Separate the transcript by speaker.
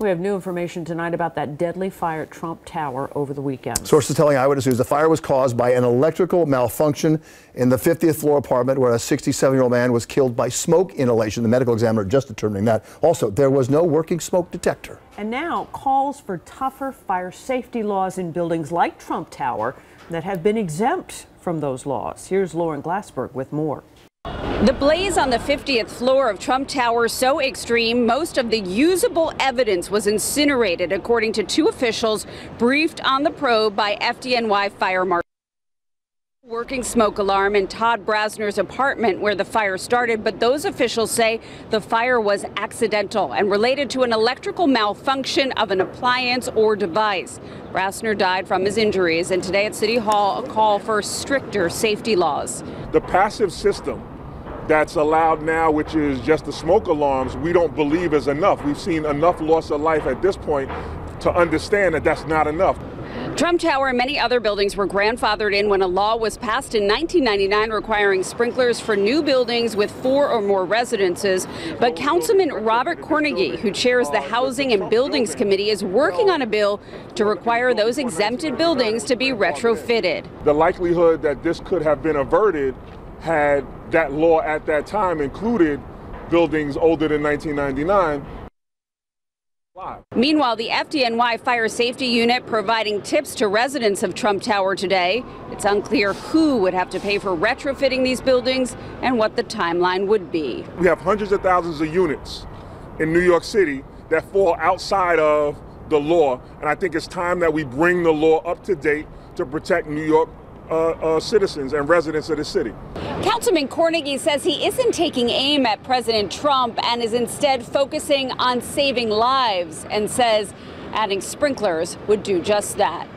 Speaker 1: We have new information tonight about that deadly fire at Trump Tower over the weekend.
Speaker 2: Sources telling Eyewitness News the fire was caused by an electrical malfunction in the 50th floor apartment where a 67-year-old man was killed by smoke inhalation. The medical examiner just determining that. Also, there was no working smoke detector.
Speaker 1: And now calls for tougher fire safety laws in buildings like Trump Tower that have been exempt from those laws. Here's Lauren Glassberg with more.
Speaker 3: The blaze on the 50th floor of Trump Tower so extreme, most of the usable evidence was incinerated, according to two officials briefed on the probe by FDNY fire marshals. Working smoke alarm in Todd Brassner's apartment where the fire started, but those officials say the fire was accidental and related to an electrical malfunction of an appliance or device. Brassner died from his injuries, and today at City Hall, a call for stricter safety laws.
Speaker 4: The passive system that's allowed now, which is just the smoke alarms, we don't believe is enough. We've seen enough loss of life at this point to understand that that's not enough.
Speaker 3: Trump Tower and many other buildings were grandfathered in when a law was passed in 1999 requiring sprinklers for new buildings with 4 or more residences. But Councilman Robert Cornegy, who chairs the Housing and Buildings Committee, is working on a bill to require those exempted buildings to be retrofitted.
Speaker 4: The likelihood that this could have been averted had that law at that time included buildings older than 1999.
Speaker 3: Meanwhile, the FDNY Fire Safety Unit providing tips to residents of Trump Tower today. It's unclear who would have to pay for retrofitting these buildings and what the timeline would be.
Speaker 4: We have hundreds of thousands of units in New York City that fall outside of the law, and I think it's time that we bring the law up to date to protect New York citizens and residents of the city.
Speaker 3: Councilman Cornegy says he isn't taking aim at President Trump and is instead focusing on saving lives, and says adding sprinklers would do just that.